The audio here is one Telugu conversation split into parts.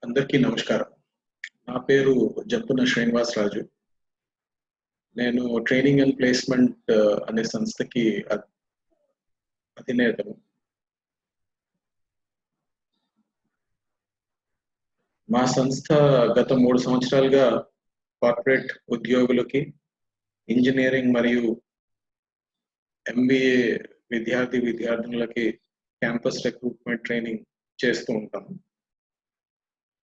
అందరికీ నమస్కారం. నా పేరు జప్పున శ్రీనివాస్ రాజు. నేను ట్రైనింగ్ అండ్ ప్లేస్‌మెంట్ అనే సంస్థకి అధినేతను. మా సంస్థ గత 3 సంవత్సరాలుగా కార్పొరేట్ ఉద్యోగులకి, ఇంజినీరింగ్ మరియు ఎంబీఏ విద్యార్థులకి క్యాంపస్ రిక్రూట్‌మెంట్ ట్రైనింగ్ చేస్తూ ఉంటాము.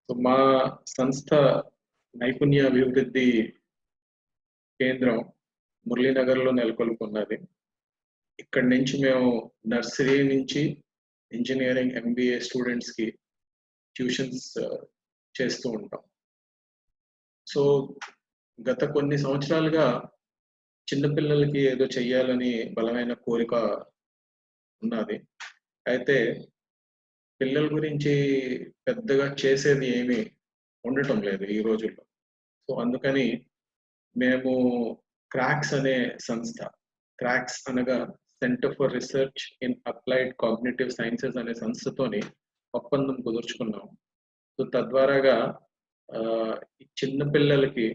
మా సంస్థ నైపుణ్య అభివృద్ధి కేంద్రం మురళీనగర్‌లో నెలకొల్పున్నది. ఇక్కడి నుంచి మేము నర్సరీ నుంచి ఇంజినీరింగ్, ఎంబీఏ స్టూడెంట్స్‌కి ట్యూషన్స్ చేస్తూ ఉంటాం. సో, గత కొన్ని సంవత్సరాలుగా చిన్న పిల్లలకి ఏదో చెయ్యాలని బలమైన కోరిక ఉన్నది. అయితే పిల్లల గురించి పెద్దగా చేసేది ఏమీ ఉండటం లేదు ఈ రోజుల్లో. సో, అందుకని మేము క్రాక్స్ అనే సంస్థ, క్రాక్స్ అనగా centre for research in applied cognitive sciences అనే సంస్థతోని ఒప్పందం కుదుర్చుకున్నాం. సో, తద్వారాగా ఈ చిన్న పిల్లలకి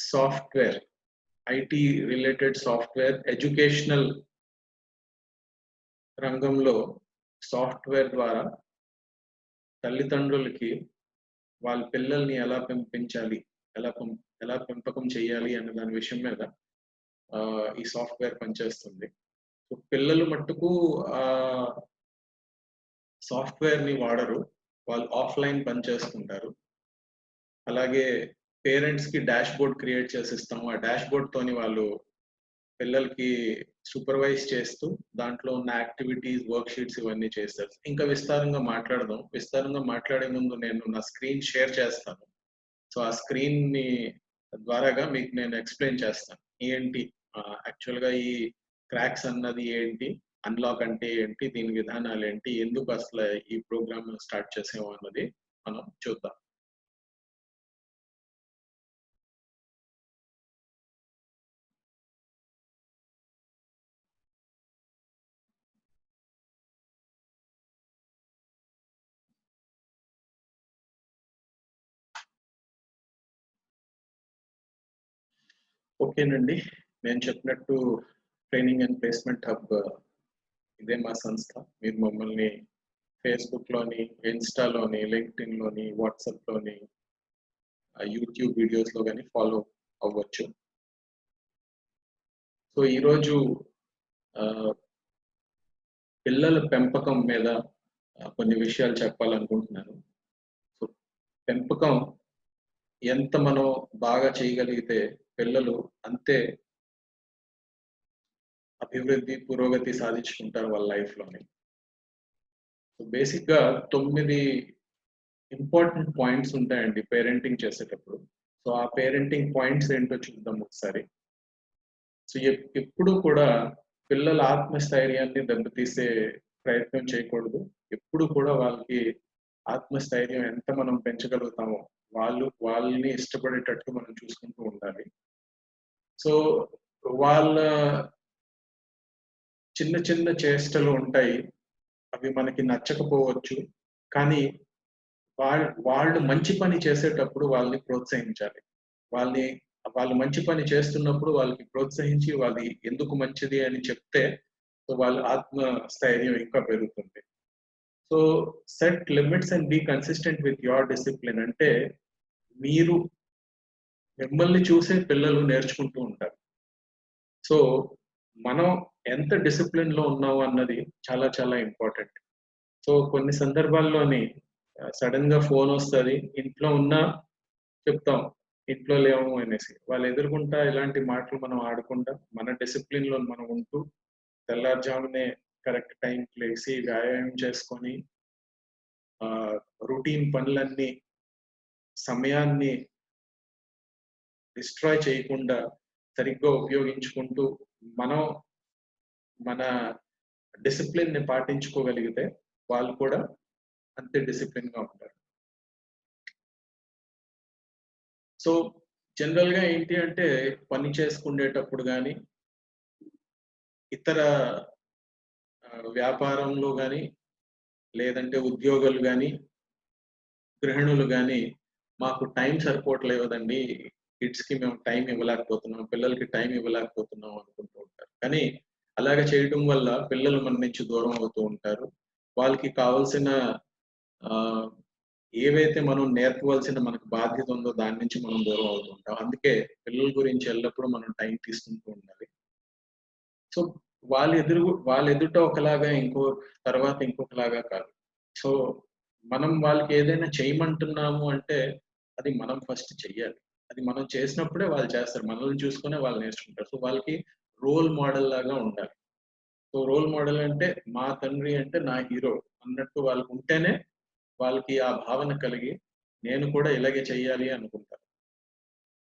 software, IT related software, educational రంగంలో సాఫ్ట్‌వేర్ ద్వారా తల్లిదండ్రులకి వాళ్ళ పిల్లల్ని ఎలా పెంపించాలి, ఎలా పెంపకం చేయాలి అనే దాని విషయం మీద ఈ సాఫ్ట్‌వేర్ పనిచేస్తుంది. సో, పిల్లలు మట్టుకు సాఫ్ట్‌వేర్‌ని వాడరు. వాళ్ళు ఆఫ్‌లైన్ పని చేసుకుంటారు. అలాగే పేరెంట్స్‌కి డాష్‌బోర్డ్ క్రియేట్ చేసిస్తాము. ఆ డాష్‌బోర్డ్‌తోని వాళ్ళు పిల్లలకి సూపర్వైజ్ చేస్తూ దాంట్లో ఉన్న యాక్టివిటీస్, వర్క్ షీట్స్ ఇవన్నీ చేస్తారు. ఇంకా విస్తారంగా మాట్లాడదాం. విస్తారంగా మాట్లాడే ముందు నేను నా స్క్రీన్ షేర్ చేస్తాను. సో, ఆ స్క్రీన్‌ని ద్వారాగా మీకు నేను ఎక్స్‌ప్లెయిన్ చేస్తాను. ఏంటి యాక్చువల్‌గా ఈ క్రాక్స్ అన్నది ఏంటి? అన్‌లాక్ అంటే ఏంటి? దీని విధానాలేంటి? ఎందుకు అసలు ఈ ప్రోగ్రామ్ స్టార్ట్ చేసాము అన్నది మనం చూద్దాం. ఓకేనండి. నేను చెప్పినట్టు ట్రైనింగ్ అండ్ ప్లేస్‌మెంట్ హబ్ ఇదే మా సంస్థ. మీరు మమ్మల్ని ఫేస్‌బుక్‌లోని, ఇన్‌స్టాలోని, లింక్డ్‌ఇన్‌లోని, వాట్సాప్‌లోని, యూట్యూబ్ వీడియోస్‌లో గాని ఫాలో అవ్వచ్చు. సో, ఈరోజు ఆహ్, పిల్లల పెంపకం మీద కొన్ని విషయాలు చెప్పాలనుకుంటున్నాను. సో, పెంపకం ఎంత మనం బాగా చేయగలిగితే పిల్లలు అంతే అభివృద్ధి, పురోగతి సాధించుకుంటారు వాళ్ళ లైఫ్‌లోని. సో, బేసిక్‌గా 9 ఇంపార్టెంట్ పాయింట్స్ ఉంటాయండి పేరెంటింగ్ చేసేటప్పుడు. సో, ఆ పేరెంటింగ్ పాయింట్స్ ఏంటో చూద్దాం ఒకసారి. సో, ఎప్పుడు కూడా పిల్లల ఆత్మస్థైర్యాన్ని దెబ్బతీసే ప్రయత్నం చేయకూడదు. ఎప్పుడు కూడా వాళ్ళకి ఆత్మస్థైర్యం ఎంత మనం పెంచగలుగుతామో, వాళ్ళని ఇష్టపడేటట్టు మనం చూసుకుంటూ ఉండాలి. సో, వాళ్ళ చిన్న చిన్న చేష్టలు ఉంటాయి. అవి మనకి నచ్చకపోవచ్చు. కానీ వాళ్ళు మంచి పని చేసేటప్పుడు వాళ్ళని ప్రోత్సహించాలి. వాళ్ళని వాళ్ళు మంచి పని చేస్తున్నప్పుడు వాళ్ళకి ప్రోత్సహించి వాళ్ళది ఎందుకు మంచిది అని చెప్తే సో వాళ్ళ ఆత్మ స్థైర్యం ఇంకా పెరుగుతుంది. So set limits and be consistent with your discipline అంటే మీరు మిమ్మల్ని చూసే పిల్లలు నేర్చుకుంటూ ఉంటారు. సో మనం ఎంత డిసిప్లిన్ లో ఉన్నాము అన్నది చాలా చాలా ఇంపార్టెంట్. సో కొన్ని సందర్భాల్లోని సడన్ గా ఫోన్ వస్తది. ఇంట్లో ఉన్నా చెప్తాం. ఇంట్లో లేము అనేసి. వాళ్ళు ఎదురుగుంటా ఇలాంటి మాటలు మనం ఆడకుండా, మన డిసిప్లిన్‌లో మనం ఉంటూ, తెల్లారుజామునే కరెక్ట్ టైంకి లేసి, వ్యాయామం చేసుకొని, ఆహ్, రొటీన్ పనులన్నీ సమయాన్ని డిస్ట్రాయ్ చేయకుండా సరిగ్గా ఉపయోగించుకుంటూ, మనం మన డిసిప్లిన్‌ని పాటించుకోగలిగితే, వాళ్ళు కూడా అంతే డిసిప్లిన్‌గా ఉంటారు. సో, జనరల్‌గా ఏంటి అంటే, పని చేసుకునేటప్పుడు గాని, ఇతర వ్యాపారంలో గాని, లేదంటే ఉద్యోగాలు గాని, గృహిణులు గాని మాకు టైం సరిపోవట్లేదండి. కిడ్స్‌కి మేము టైం ఇవ్వలేకపోతున్నాం. పిల్లలకి టైం ఇవ్వలేకపోతున్నాం అనుకుంటూ ఉంటారు. కానీ అలాగ చేయటం వల్ల పిల్లలు మన నుంచి దూరం అవుతూ ఉంటారు. వాళ్ళకి కావాల్సిన ఆహ్, ఏవైతే మనం నేర్పవలసిన మనకు బాధ్యత ఉందో దాని నుంచి మనం దూరం అవుతూ ఉంటాం. అందుకే పిల్లల గురించి ఎల్లప్పుడూ మనం టైం తీసుకుంటూ ఉండాలి. సో, వాళ్ళ ఎదుట ఒకలాగా తర్వాత ఇంకొకలాగా కాదు. సో, మనం వాళ్ళకి ఏదైనా చేయమంటున్నాము అంటే, అది మనం ఫస్ట్ చెయ్యాలి. అది మనం చేసినప్పుడే వాళ్ళు చేస్తారు. మనల్ని చూసుకునే వాళ్ళు నేర్చుకుంటారు. సో, వాళ్ళకి రోల్ మోడల్ లాగా ఉండాలి. సో, రోల్ మోడల్ అంటే మా తండ్రి అంటే నా హీరో అన్నట్టు వాళ్ళకుంటేనే వాళ్ళకి ఆ భావన కలిగి, నేను కూడా ఇలాగే చెయ్యాలి అనుకుంటారు.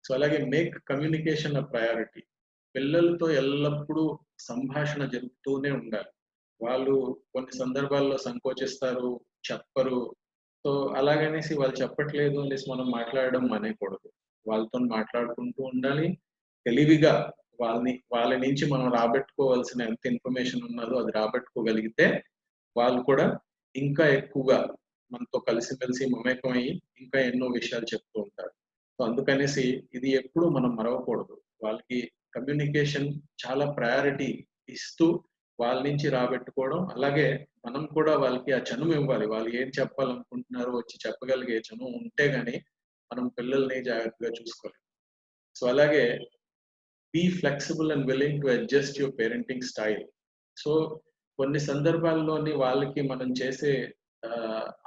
సో, అలాగే మేక్ కమ్యూనికేషన్ ఎ ప్రయారిటీ. పిల్లలతో ఎల్లప్పుడూ సంభాషణ జరుపుతూనే ఉండాలి. వాళ్ళు కొన్ని సందర్భాల్లో సంకోచిస్తారు, చెప్పరు. సో, అలాగనేసి వాళ్ళు చెప్పట్లేదు అనేసి మనం మాట్లాడడం మానేయకూడదు. వాళ్ళతోని మాట్లాడుకుంటూ ఉండాలి. తెలివిగా వాళ్ళ నుంచి మనం రాబట్టుకోవాల్సిన ఎంత ఇన్ఫర్మేషన్ ఉన్నదో అది రాబట్టుకోగలిగితే, వాళ్ళు కూడా ఇంకా ఎక్కువగా మనతో కలిసిమెలిసి మమేకమయ్యి ఇంకా ఎన్నో విషయాలు చెప్తూ ఉంటారు. సో, అందుకనేసి ఇది ఎప్పుడూ మనం మరవకూడదు. వాళ్ళకి కమ్యూనికేషన్ చాలా ప్రయారిటీ ఇస్తూ వాళ్ళ నుంచి రాబెట్టుకోవడం. అలాగే మనం కూడా వాళ్ళకి ఆ చనువు ఇవ్వాలి. వాళ్ళు ఏం చెప్పాలనుకుంటున్నారో వచ్చి చెప్పగలిగే చనువు ఉంటే గాని మనం పిల్లల్ని జాగ్రత్తగా చూసుకోలేం. సో, అలాగే be flexible and willing to adjust your parenting style. So, కొన్ని సందర్భాల్లోని వాళ్ళకి మనం చేసే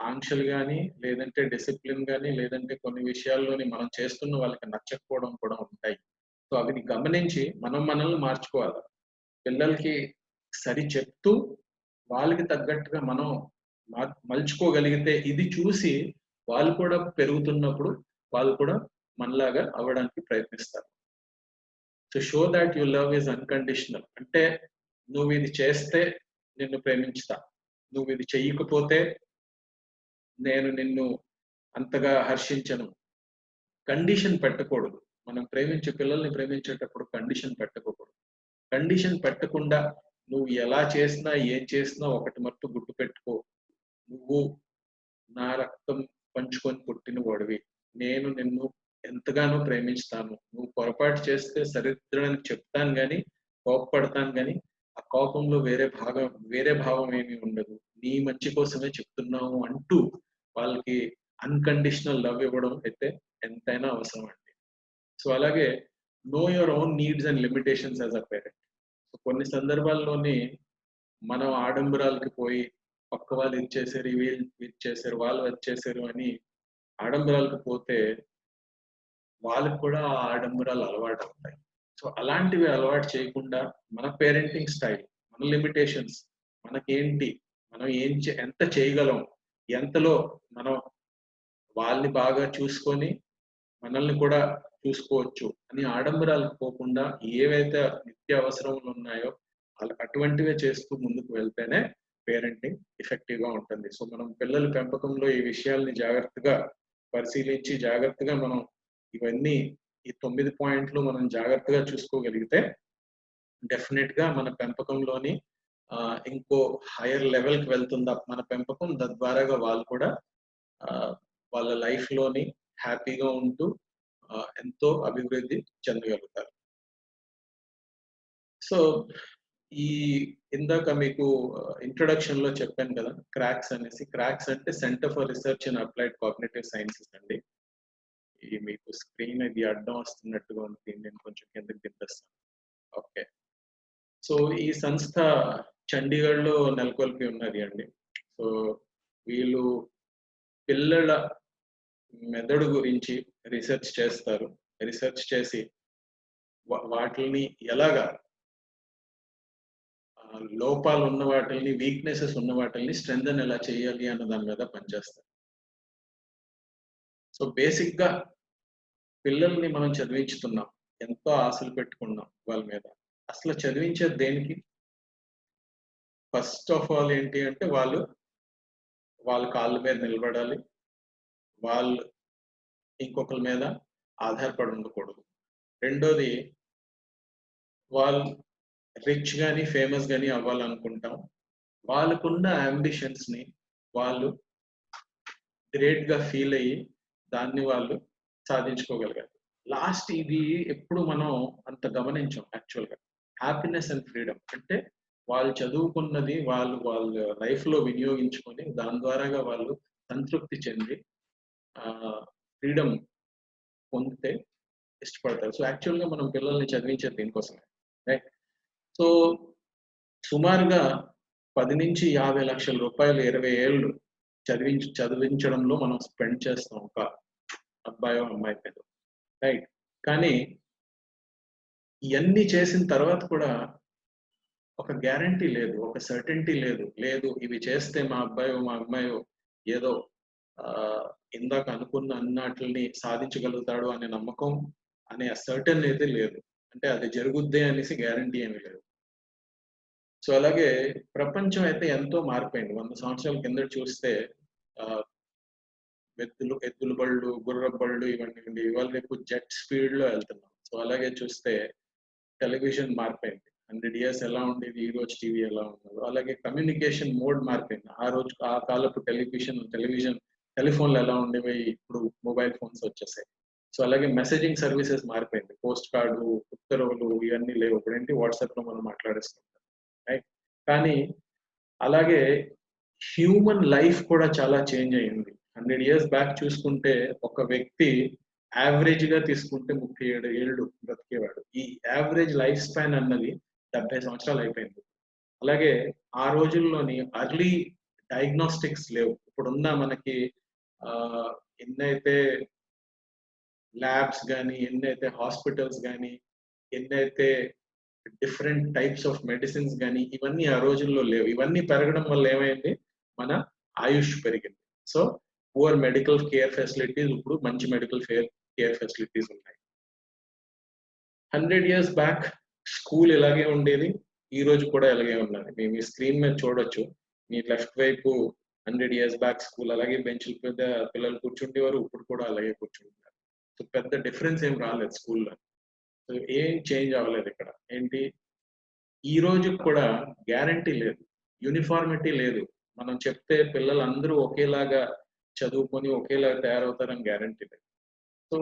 ఆంక్షలు గాని, లేదంటే డిసిప్లిన్ గాని, లేదంటే కొన్ని విషయాల్లోని మనం చేస్తున్న వాళ్ళకి నచ్చకపోవడం కూడా ఉంటాయి. సో, అవిని గమనించి మనం మనల్ని మార్చుకోవాలి. పిల్లలకి సరి చెప్తూ, వాళ్ళకి తగ్గట్టుగా మనం మలుచుకోగలిగితే ఇది చూసి వాళ్ళు కూడా పెరుగుతున్నప్పుడు, వాళ్ళు కూడా మనలాగా అవ్వడానికి ప్రయత్నిస్తారు. To show thought your love is unconditional. అంటే నువ్విది చేస్తే నిన్ను ప్రేమించుతా. నువ్విది చెయ్యకపోతే నేను నిన్ను అంతగా హర్షించను. కండిషన్ పెట్టకూడదు. మనం పిల్లల్ని ప్రేమించేటప్పుడు కండిషన్ పెట్టకూడదు. కండిషన్ పెట్టకుండా నువ్వు ఎలా చేసినా, ఏం చేసినా ఒకటి మట్టు గుర్తుపెట్టుకో. నువ్వు నా రక్తం పంచుకొని పుట్టిన వాడివి. నేను నిన్ను ఎంతగానో ప్రేమించుతాను. నువ్వు పొరపాటు చేస్తే సరిదిద్దడానికి చెప్తాను గానీ, కోప్పడతాను గానీ, ఆ కోపంలో వేరే భావం ఏమీ ఉండదు. నీ మంచి కోసమే చెప్తున్నాము అంటూ వాళ్ళకి అన్‌కండిషనల్ లవ్ ఇవ్వడం అయితే ఎంతైనా అవసరం అండి. సో, అలాగే know your own needs and limitations as a parent. So, కొన్ని సందర్భాల్లోని మనం ఆడంబరాలకి పోయి పక్క వాళ్ళు ఇది చేశారు, ఇది చేశారు, వాళ్ళు అది చేశారు అని ఆడంబరాలకు పోతే వాళ్ళకి కూడా ఆ ఆడంబరాలు అలవాటవుతాయి. సో, అలాంటివి అలవాటు చేయకుండా మన పేరెంటింగ్ స్టైల్, మన లిమిటేషన్స్, మనకేంటి, మనం ఎంత చేయగలం, ఎంతలో మనం వాళ్ళని బాగా చూసుకొని మనల్ని కూడా చూసుకోవచ్చు అని ఆడంబరాలకు పోకుండా ఏవైతే నిత్యావసరములు ఉన్నాయో అటువంటివే చేస్తూ ముందుకు వెళ్తేనే పేరెంటింగ్ ఎఫెక్టివ్‌గా ఉంటుంది. సో, మనం పిల్లల పెంపకంలో ఈ విషయాల్ని జాగ్రత్తగా పరిశీలించి, జాగ్రత్తగా మనం ఇవన్నీ ఈ 9 పాయింట్లు మనం జాగ్రత్తగా చూసుకోగలిగితే డెఫినిట్‌గా మన పెంపకంలోని ఇంకో హైయర్ లెవెల్‌కి వెళ్తుంది మన పెంపకం. తద్వారాగా వాళ్ళు కూడా ఆహ్, వాళ్ళ లైఫ్‌లోని హ్యాపీగా ఉంటూ ఎంతో అభివృద్ధి చెందగలుగుతారు. సో, ఈ ఇందాక మీకు ఇంట్రొడక్షన్‌లో చెప్పాను కదా! క్రాక్స్ అనేసి. క్రాక్స్ అంటే centre for research in applied cognitive sciences అండి. మీకు స్క్రీన్ ఇది అడ్డం వస్తున్నట్టుగా ఉంది. నేను కొంచెం కిందకి దింపేస్తాను. ఓకే. సో, ఈ సంస్థ చండీగఢ్‌లో నెలకొల్పి ఉన్నది అండి. సో, వీళ్ళు పిల్లల మెదడు గురించి రిసర్చ్ చేస్తారు. రిసర్చ్ చేసి వాటిల్ని ఎలాగా లోపాలు ఉన్న వాటిల్ని, వీక్‌నెసెస్ ఉన్న వాటిల్ని స్ట్రెంథెన్ ఎలా చేయాలి అన్న దాని మీద పనిచేస్తారు. సో, బేసిక్‌గా పిల్లల్ని మనం చదివించుతున్నాం. ఎంతో ఆశలు పెట్టుకున్నాం వాళ్ళ మీద. అసలు చదివించేది దేనికి? ఫస్ట్ ఆఫ్ ఆల్ ఏంటి అంటే వాళ్ళ కాళ్ళ మీద నిలబడాలి. వాళ్ళు ఇంకొకళ్ళ మీద ఆధారపడి ఉండకూడదు. రెండోది వాళ్ళు రిచ్ గాని, ఫేమస్ గాని అవ్వాలనుకుంటాం. వాళ్ళకున్న యాంబిషన్స్‌ని వాళ్ళు గ్రేట్ గా ఫీల్ అయ్యి దాన్ని వాళ్ళు సాధించుకోగలిగారు. లాస్ట్ ఇది ఎప్పుడు మనం అంత గమనించాం యాక్చువల్ గా. హ్యాపీనెస్ అండ్ ఫ్రీడమ్ అంటే వాళ్ళు చదువుకున్నది వాళ్ళ లైఫ్ లో వినియోగించుకొని దాని ద్వారాగా వాళ్ళు సంతృప్తి చెంది ఫ్రీడమ్ పొందితే ఇష్టపడతారు. సో యాక్చువల్ గా మనం పిల్లల్ని చదివించేది దీనికోసమే, రైట్? సో సుమారుగా 10-50 లక్షల రూపాయలు 20 ఏళ్ళు చదివించడంలో మనం స్పెండ్ చేస్తాం ఒక అబ్బాయో అమ్మాయి మీద, రైట్? కానీ ఇవన్నీ చేసిన తర్వాత కూడా ఒక గ్యారంటీ లేదు, ఒక సర్టెనిటీ లేదు. లేదు ఇవి చేస్తే మా అబ్బాయో మా అమ్మాయో ఏదో ఇందాక అనుకున్న అన్నాటిని సాధించగలుగుతాడు అనే నమ్మకం అనే సర్టెన్ అయితే లేదు. అంటే అది జరుగుద్దే అనేసి గ్యారంటీ ఏమీ లేదు. సో అలాగే ప్రపంచం అయితే ఎంతో మారిపోయింది. 100 సంవత్సరాల కిందట చూస్తే ఆహ్, ఎద్దుల బళ్ళు, గుర్రపు బళ్ళు ఇవన్నీ ఉండి ఇవాళ రేపు జెట్ స్పీడ్‌లో ఎళ్తున్నాం. సో అలాగే చూస్తే టెలివిజన్ మారిపోయింది. 100 ఇయర్స్ ఎలా ఉండేది, ఈ రోజు టీవీ ఎలా ఉన్నదో. అలాగే కమ్యూనికేషన్ మోడ్ మారిపోయింది. ఆ కాలపు టెలిఫోన్‌లు ఎలా ఉండేవి, ఇప్పుడు మొబైల్ ఫోన్స్ వచ్చేసాయి. సో అలాగే మెసేజింగ్ సర్వీసెస్ మారిపోయింది. పోస్ట్ కార్డు, ఉత్తర్వులు ఇవన్నీ లేవు. ఇప్పుడేంటి వాట్సాప్‌లో మనం మాట్లాడేసుకుంటాం, రైట్? కానీ అలాగే హ్యూమన్ లైఫ్ కూడా చాలా చేంజ్ అయింది. 100 ఇయర్స్ బ్యాక్ చూసుకుంటే ఒక వ్యక్తి యావరేజ్‌గా తీసుకుంటే 37 ఏళ్ళు బ్రతికేవాడు. ఈ యావరేజ్ లైఫ్ స్పాన్ అన్నది 70 సంవత్సరాలు అయిపోయింది. అలాగే ఆ రోజుల్లోని ఎర్లీ డయాగ్నోస్టిక్స్ లేవు. ఇప్పుడున్న మనకి ఎన్నైతే ల్యాబ్స్ గాని, ఎన్నైతే హాస్పిటల్స్ గాని, ఎన్నైతే డిఫరెంట్ టైప్స్ ఆఫ్ మెడిసిన్స్ గాని ఇవన్నీ ఆ రోజుల్లో లేవు. ఇవన్నీ పెరగడం వల్ల ఏమైంది? మన ఆయుష్ పెరిగింది. So poor medical care facilities ఇప్పుడు మంచి మెడికల్ కేర్ ఫెసిలిటీస్ ఉన్నాయి. 100 ఇయర్స్ బ్యాక్ స్కూల్ ఇలాగే ఉండేది. ఈ రోజు కూడా ఇలాగే ఉన్నది. మేము ఈ స్క్రీన్ మీద చూడొచ్చు. మీ లెఫ్ట్ వైపు 100 ఇయర్స్ బ్యాక్ స్కూల్ అలాగే బెంచ్‌ల మీద పిల్లలు కూర్చుండేవారు. ఇప్పుడు కూడా అలాగే కూర్చుంటున్నారు. సో పెద్ద డిఫరెన్స్ ఏం రాలేదు స్కూల్‌లో. సో ఏం చేంజ్ అవ్వలేదు ఇక్కడ. ఏంటి ఈ రోజు కూడా గ్యారంటీ లేదు. యూనిఫార్మిటీ లేదు. మనం చెప్తే పిల్లలందరూ ఒకేలాగా చదువుకొని ఒకేలాగా తయారవుతారని గ్యారంటీ లేదు. So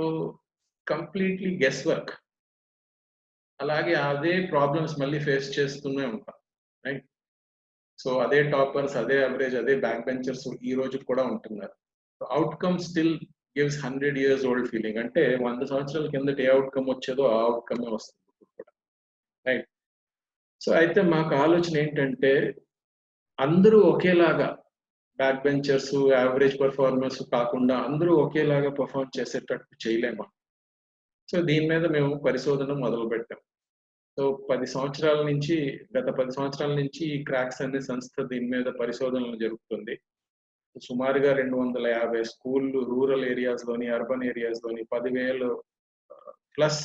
completely guess work. అలాగే అదే ప్రాబ్లమ్స్ మళ్ళీ ఫేస్ చేస్తూనే ఉంటాం, రైట్? సో అదే టాపర్స్, అదే యావరేజ్, అదే బ్యాక్ బెంచర్స్ ఈ రోజు కూడా ఉంటున్నారు. Outcome still gives 100 years old feeling. అంటే 100 సంవత్సరాల కిందట ఏ అవుట్‌కమ్ వచ్చేదో ఆ అవుట్‌కమే వస్తుంది ఇప్పుడు కూడా, రైట్? సో అయితే మాకు ఆలోచన ఏంటంటే అందరూ ఒకేలాగా బ్యాక్ బెంచర్స్, యావరేజ్ పెర్ఫార్మర్స్ కాకుండా అందరూ ఒకేలాగా పెర్ఫార్మ్ చేసేటట్టు చేయలేమా? సో దీని మీద మేము పరిశోధన మొదలుపెట్టాం. సో 10 సంవత్సరాల నుంచి ఈ క్రాక్స్ అనే సంస్థ దీని మీద పరిశోధనలు జరుపుతుంది. సుమారుగా 250 స్కూల్లు రూరల్ ఏరియాస్‌లోని, అర్బన్ ఏరియాస్‌లోని 10,000 ప్లస్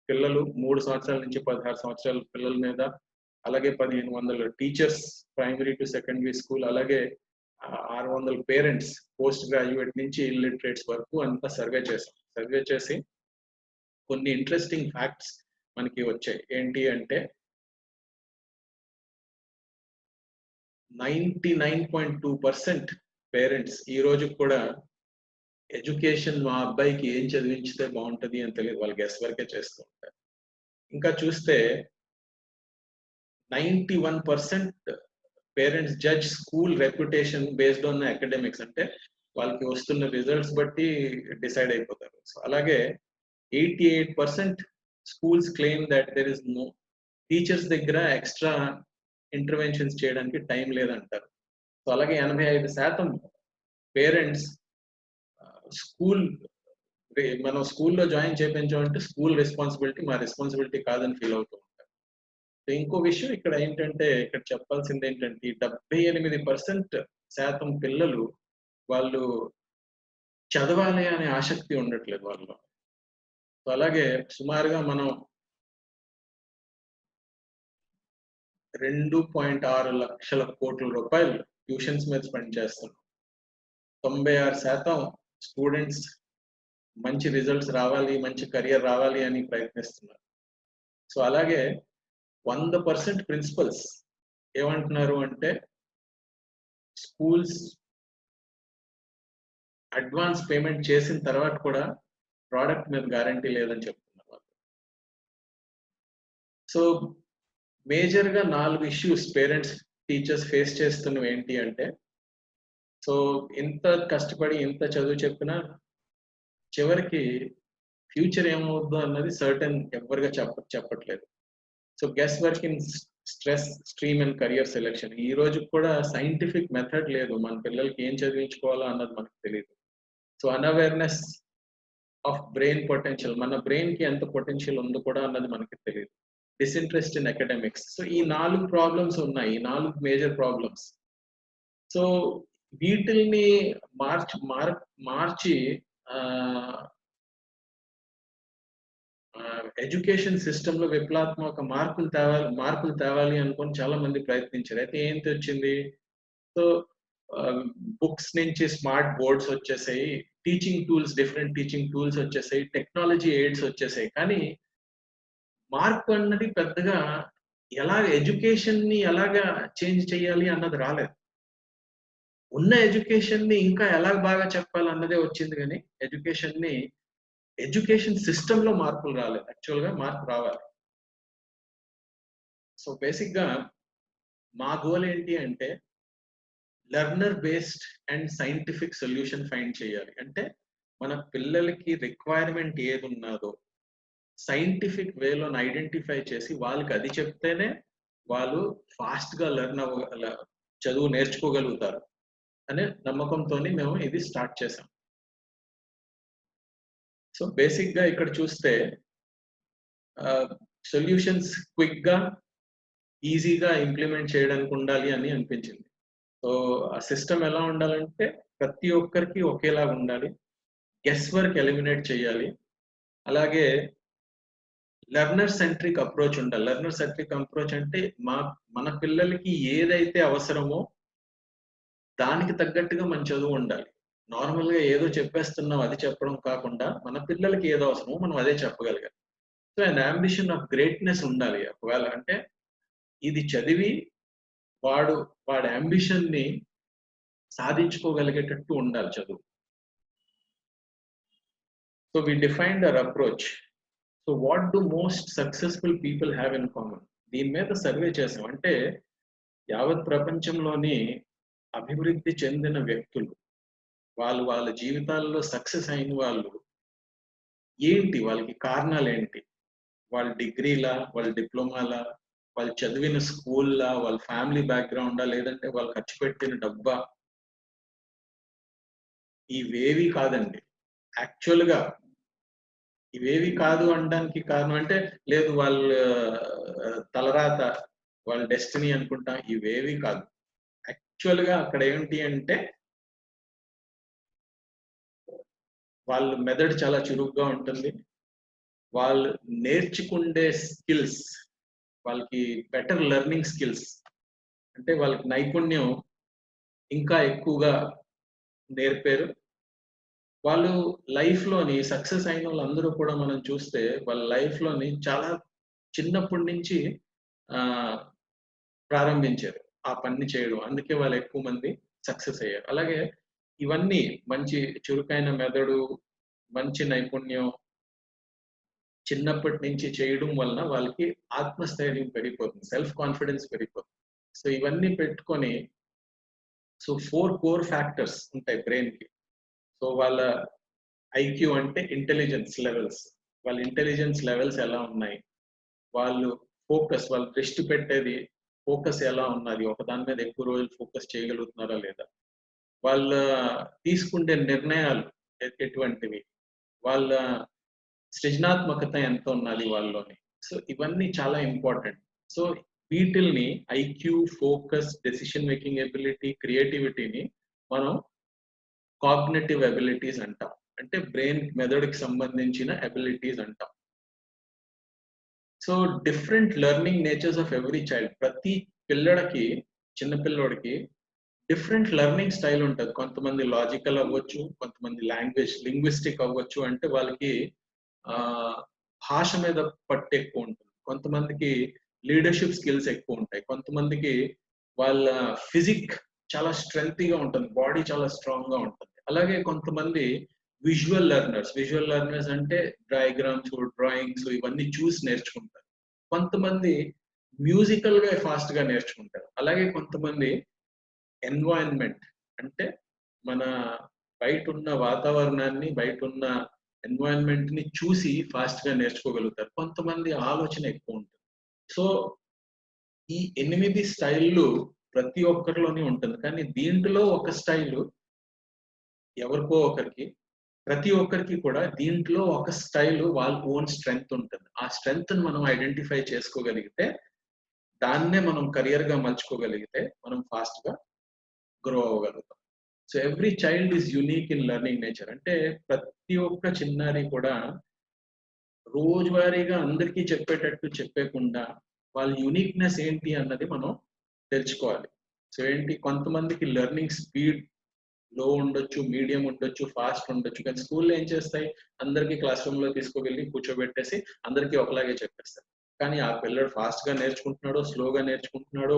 పిల్లలు 3 సంవత్సరాల నుంచి 16 సంవత్సరాల పిల్లల మీద, అలాగే 1,500 teachers primary to secondary school, అలాగే 600 పేరెంట్స్ పోస్ట్ గ్రాడ్యుయేట్ నుంచి ఇల్లిటరేట్స్ వరకు అంతా సర్వే చేసాం. సర్వే చేసి కొన్ని ఇంట్రెస్టింగ్ ఫ్యాక్ట్స్ మనకి వచ్చాయి. ఏంటి అంటే 99.2% పేరెంట్స్ ఈ రోజు కూడా ఎడ్యుకేషన్ మా అబ్బాయికి ఏం చదివించితే బాగుంటది అని తెలియదు. వాళ్ళు గెస్ వర్కే చేస్తూ ఉంటారు. ఇంకా చూస్తే 91% parents judge school reputation based on academics. అంటే వాళ్ళకి వస్తున్న రిజల్ట్స్ బట్టి డిసైడ్ అయిపోతారు. సో అలాగే 88% schools claim that there is no teachers దగ్గర ఎక్స్ట్రా ఇంటర్వెన్షన్స్ చేయడానికి టైం లేదంటారు. సో అలాగే 85% పేరెంట్స్ స్కూల్ మనం స్కూల్‌లో జాయిన్ చేపించామంటే స్కూల్ రెస్పాన్సిబిలిటీ మా రెస్పాన్సిబిలిటీ కాదని ఫీల్ అవుతూ ఉంటారు. సో ఇంకో విషయం ఇక్కడ ఏంటంటే ఇక్కడ చెప్పాల్సింది ఏంటంటే 78% పిల్లలు వాళ్ళు చదవాలి అనే ఆసక్తి ఉండట్లేదు వాళ్ళలో. సో అలాగే సుమారుగా మనం 2.6 లక్షల కోట్ల రూపాయలు ట్యూషన్స్ మీద స్పెండ్ చేస్తున్నాం. 96% స్టూడెంట్స్ మంచి రిజల్ట్స్ రావాలి, మంచి కెరియర్ రావాలి అని ప్రయత్నిస్తున్నారు. సో అలాగే 100% ప్రిన్సిపల్స్ ఏమంటున్నారు అంటే స్కూల్స్ అడ్వాన్స్ పేమెంట్ చేసిన తర్వాత కూడా ప్రోడక్ట్ మీద గ్యారంటీ లేదని చెప్తున్నారు. సో మేజర్గా 4 ఇష్యూస్ పేరెంట్స్ టీచర్స్ ఫేస్ చేస్తున్నవి ఏంటి అంటే, సో ఇంత కష్టపడి ఇంత చదువు చెప్పినా చివరికి ఫ్యూచర్ ఏమవుద్దో అన్నది సర్టెన్ ఎవరిగా చెప్పట్లేదు. So guess work in stress stream and career selection. ఈ రోజు కూడా సైంటిఫిక్ మెథడ్ లేదు. మన పిల్లలకి ఏం చదివించుకోవాలో అన్నది మనకు తెలియదు. So unawareness of brain potential, మన బ్రెయిన్ కి ఎంత పొటెన్షియల్ ఉందో కూడా అన్నది మనకి తెలియదు. Disinterest in academics. సో ఈ 4 ప్రాబ్లమ్స్ ఉన్నాయి, 4 మేజర్ ప్రాబ్లమ్స్. సో వీటిల్ని మార్చి ఎడ్యుకేషన్ సిస్టమ్ లో విప్లవాత్మక మార్పులు తేవాలి అనుకొని చాలా మంది ప్రయత్నించారు. అయితే ఏం వచ్చింది? సో బుక్స్ నుంచి స్మార్ట్ బోర్డ్స్ వచ్చేసాయి, teaching tools, different teaching tools వచ్చేసాయి, టెక్నాలజీ ఎయిడ్స్ వచ్చేసాయి. కానీ మార్పు అన్నది పెద్దగా ఎడ్యుకేషన్ ని ఎలాగా చేంజ్ చేయాలి అన్నది రాలేదు. ఉన్న ఎడ్యుకేషన్ ని ఇంకా ఎలా బాగా చెప్పాలి అన్నదే వచ్చింది. కానీ ఎడ్యుకేషన్ సిస్టమ్ లో మార్పులు రాలేదు. యాక్చువల్ గా మార్పు రావాలి. సో బేసిక్ గా మా గోల్ ఏంటి అంటే, learner based and scientific solution find చేయాలి. అంటే మన పిల్లలకి రిక్వైర్మెంట్ ఏది ఉన్నదో సైంటిఫిక్ వేలో ఐడెంటిఫై చేసి వాళ్ళకి అది చెప్తేనే వాళ్ళు ఫాస్ట్ గా చదువు నేర్చుకోగలుగుతారు అనే నమ్మకంతో మేము ఇది స్టార్ట్ చేసాం. సో బేసిక్ గా ఇక్కడ చూస్తే సొల్యూషన్స్ క్విక్ గా ఈజీగా ఇంప్లిమెంట్ చేయడానికి ఉండాలి అని అనిపించింది. సో ఆ సిస్టమ్ ఎలా ఉండాలంటే ప్రతి ఒక్కరికి ఒకేలాగా ఉండాలి, గెస్ వర్క్ ఎలిమినేట్ చేయాలి, అలాగే లెర్నర్ సెంట్రిక్ అప్రోచ్ ఉండాలి. లెర్నర్ సెంట్రిక్ అప్రోచ్ అంటే మన పిల్లలకి ఏదైతే అవసరమో దానికి తగ్గట్టుగా మన చదువు ఉండాలి. నార్మల్ గా ఏదో చెప్పేస్తున్నాం అది చెప్పడం కాకుండా మన పిల్లలకి ఏదో అవసరమో మనం అదే చెప్పగలగాలి. So and ambition of greatness ఉండాలి. ఒకవేళ అంటే ఇది చదివి వాడి అంబిషన్ ని సాధించుకోగలిగేటట్టు ఉండాలి చదువు. So we defined our approach. So what do most successful people have in common? దీని మీద సర్వే చేసాం. అంటే యావత్ ప్రపంచంలోని అభివృద్ధి చెందిన వ్యక్తులు, వాళ్ళ జీవితాల్లో సక్సెస్ అయిన వాళ్ళు ఏంటి, వాళ్ళకి కారణాలు ఏంటి? వాళ్ళ డిగ్రీలా, వాళ్ళ డిప్లొమాలా, వాళ్ళు చదివిన స్కూల్లా, వాళ్ళ ఫ్యామిలీ బ్యాక్గ్రౌండా, లేదంటే వాళ్ళు ఖర్చు పెట్టిన డబ్బా? ఇవేవి కాదండి. యాక్చువల్ గా ఇవేవి కాదు అనడానికి కారణం అంటే, లేదు వాళ్ళ తలరాత, వాళ్ళ డెస్టినీ అనుకుంటా. ఇవేవి కాదు. యాక్చువల్ గా అక్కడ ఏంటి అంటే వాళ్ళ మెథడ్ చాలా చురుగ్గా ఉంటుంది. వాళ్ళు నేర్చుకునే స్కిల్స్, వాళ్ళకి బెటర్ లెర్నింగ్ స్కిల్స్, అంటే వాళ్ళకి నైపుణ్యం ఇంకా ఎక్కువగా నేర్పారు. వాళ్ళు లైఫ్ లోని సక్సెస్ అయిన వాళ్ళందరూ కూడా మనం చూస్తే వాళ్ళ లైఫ్ లోని చాలా చిన్నప్పటి నుంచి ప్రారంభించారు ఆ పని చేయడం. అందుకే వాళ్ళు ఎక్కువ మంది సక్సెస్ అయ్యారు. అలాగే ఇవన్నీ మంచి చురుకైన మెదడు, మంచి నైపుణ్యం చిన్నప్పటి నుంచి చేయడం వలన వాళ్ళకి ఆత్మస్థైర్యం పెరిగిపోతుంది, సెల్ఫ్ కాన్ఫిడెన్స్ పెరిగిపోతుంది. సో ఇవన్నీ పెట్టుకొని 4 కోర్ ఫ్యాక్టర్స్ ఉంటాయి బ్రెయిన్ కి. సో వాళ్ళ ఐక్యూ అంటే ఇంటెలిజెన్స్ లెవెల్స్, వాళ్ళ ఇంటెలిజెన్స్ లెవెల్స్ ఎలా ఉన్నాయి, వాళ్ళు దృష్టి పెట్టేది ఫోకస్ ఎలా ఉన్నది, ఒక దాని మీద ఎక్కువ రోజులు ఫోకస్ చేయగలుగుతున్నారా లేదా, వాళ్ళ తీసుకునే నిర్ణయాలు ఎటువంటివి, వాళ్ళ సృజనాత్మకత ఎంత ఉన్నది వాళ్ళలోని. సో ఇవన్నీ చాలా ఇంపార్టెంట్. సో వీటిల్ని IQ, focus, decision making ability, క్రియేటివిటీని మనం కాగ్నిటివ్ ఎబిలిటీస్ అంటాం. అంటే బ్రెయిన్ మెదడుకి సంబంధించిన ఎబిలిటీస్ అంటాం. So different learning natures of every child. ప్రతి పిల్లడికి, చిన్న పిల్లోడికి డిఫరెంట్ లెర్నింగ్ స్టైల్ ఉంటుంది. కొంతమంది లాజికల్ అవ్వచ్చు, కొంతమంది లింగ్విస్టిక్ అవ్వచ్చు. అంటే వాళ్ళకి భాష మీద పట్టు ఎక్కువ ఉంటుంది. కొంతమందికి లీడర్షిప్ స్కిల్స్ ఎక్కువ ఉంటాయి. కొంతమందికి వాళ్ళ ఫిజిక్ చాలా స్ట్రెంగ్తీగా ఉంటుంది, బాడీ చాలా స్ట్రాంగ్ గా ఉంటుంది. అలాగే కొంతమంది విజువల్ లెర్నర్స్ అంటే డయాగ్రామ్స్, డ్రాయింగ్స్ ఇవన్నీ చూసి నేర్చుకుంటారు. కొంతమంది మ్యూజికల్ గా ఫాస్ట్ గా నేర్చుకుంటారు. అలాగే కొంతమంది ఎన్వైరన్మెంట్ అంటే మన బయటున్న వాతావరణాన్ని, బయటున్న ఎన్వైరన్మెంట్ ని చూసి ఫాస్ట్ గా నేర్చుకోగలుగుతారు. కొంతమంది ఆలోచన ఎక్కువ ఉంటుంది. సో ఈ 8 స్టైల్‌లు ప్రతి ఒక్కరిలోని ఉంటుంది. కానీ దీంట్లో ఒక స్టైలు ఎవరికో ఒకరికి, ప్రతి ఒక్కరికి కూడా దీంట్లో ఒక స్టైలు వాళ్ళ ఓన్ స్ట్రెంగ్త్ ఉంటుంది. ఆ స్ట్రెంగ్త్‌ని మనం ఐడెంటిఫై చేసుకోగలిగితే, దాన్నే మనం కరియర్‌గా మలుచుకోగలిగితే, మనం ఫాస్ట్‌గా గ్రో అవ్వగలుగుతాం. So, every child is unique in learning nature. అంటే ప్రతి ఒక్క చిన్నారి కూడా రోజువారీగా అందరికీ చెప్పేటట్టు చెప్పేకుండా, వాళ్ళ యూనిక్‌నెస్ ఏంటి అన్నది మనం తెలుసుకోవాలి. సో, ఏంటి కొంతమందికి లెర్నింగ్ స్పీడ్ లో ఉండొచ్చు, మీడియం ఉండొచ్చు, ఫాస్ట్ ఉండొచ్చు. కానీ స్కూల్‌లో ఏం చేస్తాయి? అందరికి క్లాస్ రూమ్‌లో తీసుకువెళ్ళి కూర్చోబెట్టేసి అందరికీ ఒకలాగే చెప్పేస్తారు. కానీ ఆ పిల్లోడు ఫాస్ట్‌గా నేర్చుకుంటున్నాడో, స్లోగా నేర్చుకుంటున్నాడో,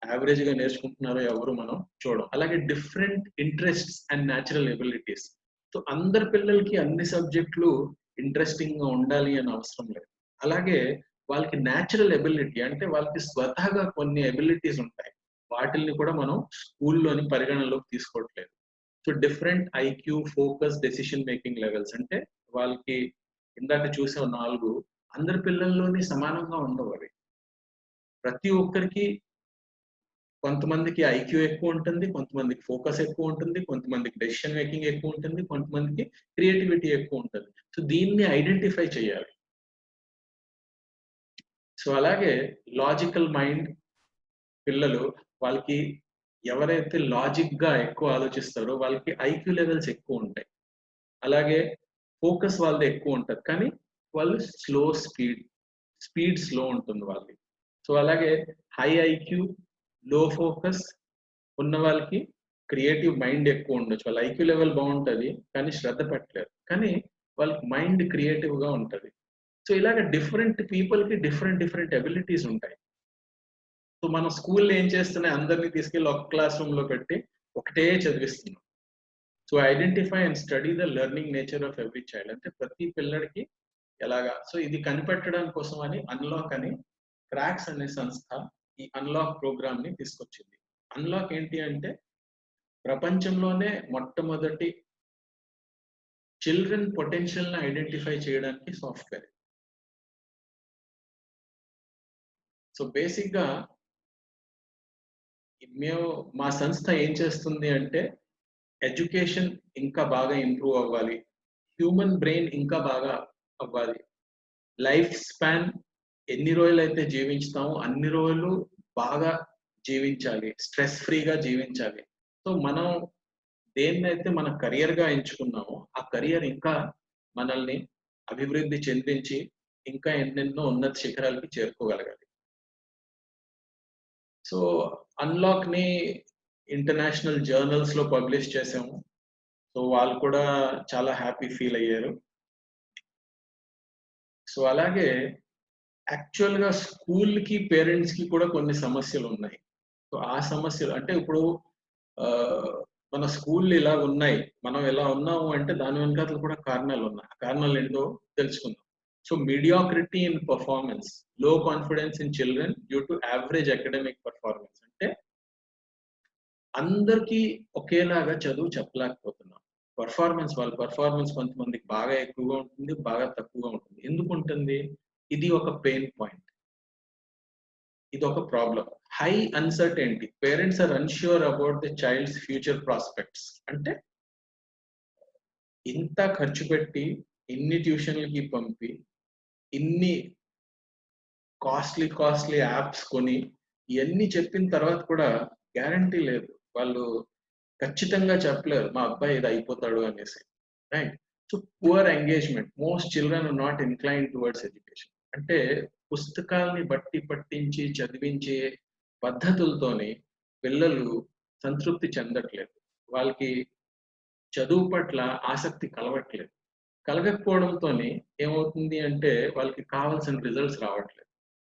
యావరేజ్‌గా నేర్చుకుంటున్నారో ఎవరు మనం చూడం. అలాగే different interests and natural abilities. So, అందరి పిల్లలకి అన్ని సబ్జెక్టులు ఇంట్రెస్టింగ్‌గా ఉండాలి అని అవసరం లేదు. అలాగే వాళ్ళకి న్యాచురల్ ఎబిలిటీ అంటే వాళ్ళకి స్వతహాగా కొన్ని ఎబిలిటీస్ ఉంటాయి. వాటిల్ని కూడా మనం స్కూల్‌లోని పరిగణనలోకి తీసుకోవట్లేదు. So, different IQ, focus, decision making levels అంటే వాళ్ళకి ఇందాక చూసాం 4 అందరి పిల్లల్లోని సమానంగా ఉండవవి. ప్రతి ఒక్కరికి కొంతమందికి ఐక్యూ ఎక్కువుంటుంది. కొంతమందికి ఫోకస్ ఎక్కువుంటుంది. కొంతమందికి డెసిషన్ మేకింగ్ ఎక్కువుంటుంది. కొంతమందికి క్రియేటివిటీ ఎక్కువుంటది. సో, దీన్ని ఐడెంటిఫై చేయాలి. సో, అలాగే లాజికల్ మైండ్ పిల్లలు వాళ్ళకి ఎవరైతే లాజిక్‌గా ఎక్కువ ఆలోచిస్తారో వాళ్ళకి ఐక్యూ లెవెల్స్ ఎక్కువుంటాయి. అలాగే ఫోకస్ వాళ్ళది ఎక్కువుంటది. కానీ వాళ్ళు స్పీడ్ స్లో ఉంటుంది వాళ్ళది. సో, అలాగే హై ఐక్యూ, లో ఫోకస్ ఉన్న వాళ్ళకి క్రియేటివ్ మైండ్ ఎక్కువ ఉండొచ్చు. వాళ్ళ ఐక్యూ లెవెల్ బావుంటది. కానీ శ్రద్ధ పెట్టలేరు. కానీ వాళ్ళకి మైండ్ క్రియేటివ్‌గా ఉంటది. సో, ఇలాగ డిఫరెంట్ పీపుల్‌కి డిఫరెంట్ ఎబిలిటీస్ ఉంటాయి. సో, మనం స్కూల్‌లో ఏం చేస్తున్నాయి అందరిని తీసుకెళ్ళి ఒక క్లాస్ రూమ్‌లో పెట్టి ఒకటే చదివిస్తున్నాం. So, identify and study the learning nature of every child. అంటే ప్రతి పిల్లడికి ఎలాగా సో, ఇది కనిపెట్టడం కోసం అని అన్‌లాక్ అని క్రాక్స్ అనే సంస్థ ఈ అన్‌లాక్ ప్రోగ్రామ్‌ని తీసుకొచ్చింది. అన్‌లాక్ ఏంటి అంటే ప్రపంచంలోనే మొట్టమొదటి చిల్డ్రన్ పొటెన్షియల్‌ని ఐడెంటిఫై చేయడానికి సాఫ్ట్‌వేర్. సో, బేసిక్‌గా మేము మా సంస్థ ఏం చేస్తుంది అంటే ఎడ్యుకేషన్ ఇంకా బాగా ఇంప్రూవ్ అవ్వాలి. హ్యూమన్ బ్రెయిన్ ఇంకా బాగా అవ్వాలి. లైఫ్ స్పాన్ ఎన్ని రోజులైతే జీవించుతామో అన్ని రోజులు బాగా జీవించాలి. స్ట్రెస్ ఫ్రీగా జీవించాలి. సో, మనం దేన్నైతే మన కరియర్‌గా ఎంచుకున్నామో, ఆ కరియర్ ఇంకా మనల్ని అభివృద్ధి చెందించి, ఇంకా ఎన్నెన్నో ఉన్నత శిఖరాలకి చేరుకోగలగాలి. సో, అన్‌లాక్‌ని ఇంటర్నేషనల్ జర్నల్స్‌లో పబ్లిష్ చేసాము. సో, వాళ్ళు కూడా చాలా హ్యాపీ ఫీల్ అయ్యారు. సో, అలాగే యాక్చువల్‌గా స్కూల్‌కి, పేరెంట్స్‌కి కూడా కొన్ని సమస్యలున్నాయి. సో, ఆ సమస్యలు అంటే ఇప్పుడు ఆహ్, మన స్కూల్‌లు ఇలాగున్నాయి. మనం ఇలా ఉన్నాము అంటే దాని వెనకాతల కూడా కారణాలున్నాయి. ఆ కారణాలేంటో తెలుసుకుందాం. సో, మీడియాక్రిటీ ఇన్ పెర్ఫార్మన్స్, లో confidence in children due to average academic performance. అంటే అందరికీ ఒకేలాగా చదువు చెప్పలేకపోతున్నాం. వాళ్ళ పెర్ఫార్మన్స్ కొంతమందికి బాగా ఎక్కువగా ఉంటుంది. బాగా తక్కువగా ఉంటుంది. ఎందుకుంటుంది? ఇది ఒక పెయిన్ పాయింట్. ఇదొక problem. High uncertainty. Parents are unsure about the child's future prospects. అంటే ఇంత ఖర్చు పెట్టి, ఇన్ని ట్యూషన్‌లకి పంపి, ఇన్ని కాస్ట్‌లీ యాప్స్ కొని, ఇయన్నీ చెప్పిన తర్వాత కూడా గ్యారంటీ లేదు. వాళ్ళు ఖచ్చితంగా చెప్పలేరు. మా అబ్బాయి ఇది అయిపోతాడు అనేసి. Right? So, poor engagement. Most children are not inclined towards education. అంటే పుస్తకాల్ని బట్టి పట్టించి చదివించే పద్ధతులతోని పిల్లలు సంతృప్తి చెందట్లేదు. వాళ్ళకి చదువు పట్ల ఆసక్తి కలగట్లేదు. కలగకపోవడంతోని ఏమవుతుంది అంటే వాళ్ళకి కావాల్సిన రిజల్ట్స్ రావట్లేదు.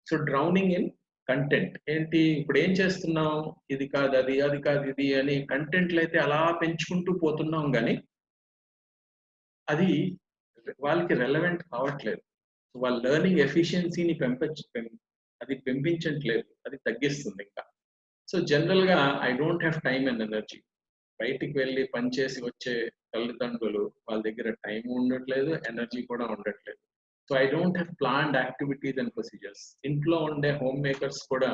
సో, డ్రౌనింగ్ ఇన్ కంటెంట్ ఏంటి, ఇప్పుడు ఏం చేస్తున్నాం, ఇది కాదు అది, అది కాదు ఇది అని కంటెంట్లు అయితే అలా పెంచుకుంటూ పోతున్నాం కానీ అది వాళ్ళకి రెలవెంట్ కావట్లేదు. వాళ్ళ లెర్నింగ్ ఎఫిషియన్సీని అది పెంపించట్లేదు, అది తగ్గిస్తుంది ఇంకా. సో జనరల్ గా I don't have time and energy. బయటికి వెళ్ళి పనిచేసి వచ్చే తల్లిదండ్రులు వాళ్ళ దగ్గర టైం ఉండట్లేదు, ఎనర్జీ కూడా ఉండట్లేదు. So I don't have planned activities and procedures. ఇంట్లో ఉండే హోమ్ మేకర్స్ కూడా